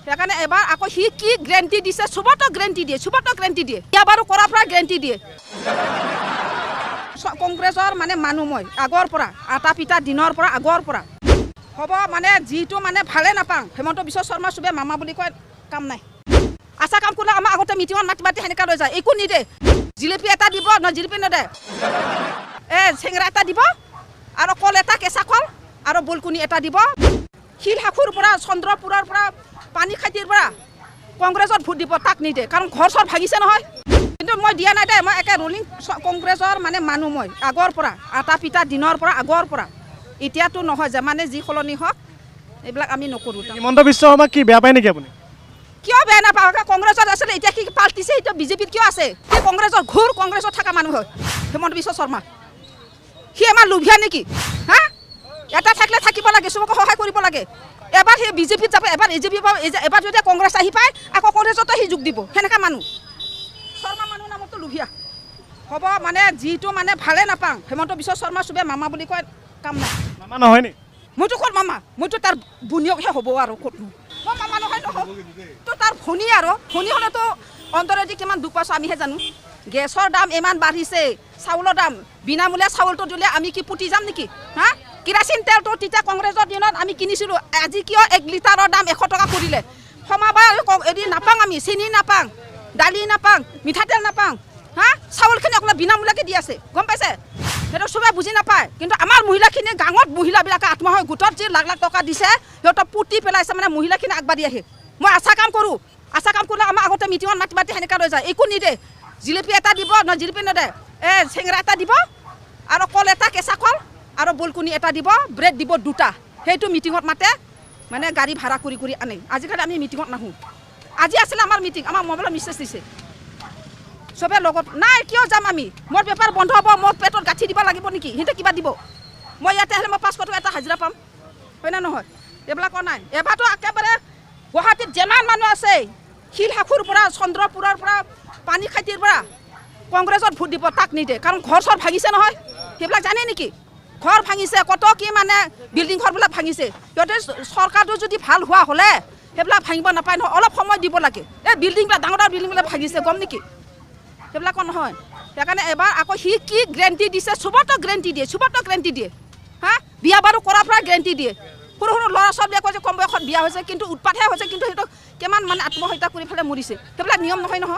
সেইকাৰণে এবাৰ আকৌ সি কি গ্যাৰান্টি দিছে সুবত গ্যাৰান্টি দিয়ে এবাৰো কৰাৰ পৰা গ্যাৰান্টি দিয়ে কংগ্ৰেছৰ মানে মানুহ মই আগৰ পৰা আটা পিটা দিনৰ পৰা আগৰ পৰা হ'ব মানে যিটো মানে ভালে নাপাং হেমন্ত বিশ্ব শৰ্মা সুবে মামা বুলি কয় কাম নাই আশা কাম কৰিলে আমাৰ আগতে মিটিঙত মাতি সেনেকা লৈ যায় একো নিদে জিলেপি এটা দিব ন জিলেপি নদে চেংৰা এটা দিব আৰু কল এটা কেঁচা কল আৰু বলকুনি এটা দিব শিলহাকুৰ পৰা চন্দ্ৰপুৰৰ পৰা পানী খাইটিৰ পৰা কংগ্ৰেছত ভোট দিব তাক নিদে কাৰণ ঘৰ চৰ ভাগিছে নহয় কিন্তু মই দিয়া নাই দে মই একে ৰুলিং কংগ্ৰেছৰ মানে মানুহ মই আগৰ পৰা আটা পিটা দিনৰ পৰা আগৰ পৰা এতিয়াতো নহয় যে মানে যি সলনি হওক এইবিলাক আমি নকৰোঁ হিমন্ত বিশ্ব শৰ্মাক কি বেয়া পায় নেকি আপুনি কিয় বেয়া নাপাওঁ কংগ্ৰেছত আছিলে এতিয়া কি পাল্টিছে এতিয়া বিজেপিত কিয় আছে সেই কংগ্ৰেছৰ ঘূৰ কংগ্ৰেছত থকা মানুহ হয় হিমন্ত বিশ্ব শৰ্মা সি আমাৰ লোভিয়া নেকি হা এটা থাকিলে থাকিব লাগে চবকে সহায় কৰিব লাগে এবাৰ সেই বিজেপিত যাব এবাৰ এজেপি পাব এবাৰ যদি কংগ্ৰেছ আহি পায় আকৌ কংগ্ৰেছতো সি যোগ দিব সেনেকা মানুহ শৰ্মা মানুহ নামতো লোভিয়া হ'ব মানে যিটো মানে ভালে নাপাং হিমন্ত বিশ্ব শৰ্মা চবে মামা বুলি কয় কাম নাই মামা নহয় নি মইতো ক'ত মামা মইতো তাৰ ভনীয়েকহে হ'ব আৰু ক'তনো মই মামা নহয় নহ'ব তো তাৰ ভনী আৰু ভনী হ'লেতো অন্তৰেদি কিমান দুখ পাইছোঁ আমিহে জানো গেছৰ দাম ইমান বাঢ়িছে চাউলৰ দাম বিনামূলীয়া চাউলটো দিলে আমি কি পুতি যাম নেকি হা কেৰাচিন তেলটো তেতিয়া কংগ্ৰেছৰ দিনত আমি কিনিছিলোঁ আজি কিয় 1 লিটাৰৰ দাম 100 টকা কৰিলে সমাবাৰ এদিন নাপাং আমি চেনি নাপাং দালি নাপাং মিঠাতেল নাপাং হা চাউলখিনি অকল বিনামূলীয়াকৈ দি আছে গম পাইছে সেইটো চবে বুজি নাপায় কিন্তু আমাৰ মহিলাখিনি গাঁৱত মহিলাবিলাকে আত্মসহায়ক গোটত যি লাখ লাখ টকা দিছে সিহঁতক পুতি পেলাইছে মানে মহিলাখিনি আগবাঢ়ি আহে মই আশা কাম কৰোঁ আশা কাম কৰিলে আমাৰ আগতে মিটিঙত মাতি সেনেকা লৈ যায় একো নিদে জিলেপি এটা দিব ন জিলেপি নদে চেংৰা এটা দিব আৰু কল এটা কেঁচা কল আৰু বলকুনি এটা দিব ব্ৰেড দিব দুটা সেইটো মিটিঙত মাতে মানে গাড়ী ভাড়া কৰি আনে আজিকালি আমি মিটিঙত নাহোঁ আজি আছিলে আমাৰ মিটিং আমাৰ মোবাইলত মেছেজ দিছে চবে লগত নাই কিয় যাম আমি মোৰ বেপাৰ বন্ধ হ'ব মোৰ পেটত গাঁঠি দিব লাগিব নেকি সিহঁতে কিবা দিব মই ইয়াতে আহিলে মই 500 টকা এটা হাজিৰা পাম হয় না নহয় এইবিলাকৰ নাই এবাৰতো একেবাৰে গুৱাহাটীত যিমান মানুহ আছে শিলহাকুৰ পৰা চন্দ্ৰপুৰৰ পৰা পানী খাইটিৰ পৰা কংগ্ৰেছত ভোট দিব তাক নিদে কাৰণ ঘৰ চৰ ভাগিছে নহয় সেইবিলাক জানে নেকি ঘৰ ভাঙিছে কত কি মানে বিল্ডিং ঘৰবিলাক ভাঙিছে সিহঁতে চৰকাৰটো যদি ভাল হোৱা হ'লে সেইবিলাক ভাঙিব নাপায় নহয় অলপ সময় দিব লাগে এই বিল্ডিংবিলাক ডাঙৰ ডাঙৰ বিল্ডিংবিলাক ভাগিছে গম নেকি সেইবিলাক নহয় সেইকাৰণে এবাৰ আকৌ সি কি গ্যাৰান্টি দিছে সুবত গ্যাৰান্টি দিয়ে হা বিয়া বাৰু কৰাৰ পৰা গ্যাৰান্টি দিয়ে সৰু সৰু ল'ৰা ছোৱালীয়ে কয় যে কম বয়সত বিয়া হৈছে কিন্তু উৎপাতহে হৈছে কিন্তু সিহঁতক কিমান মানে আত্মহত্যা কৰি পেলাই মৰিছে সেইবিলাক নিয়ম নহয় নহয়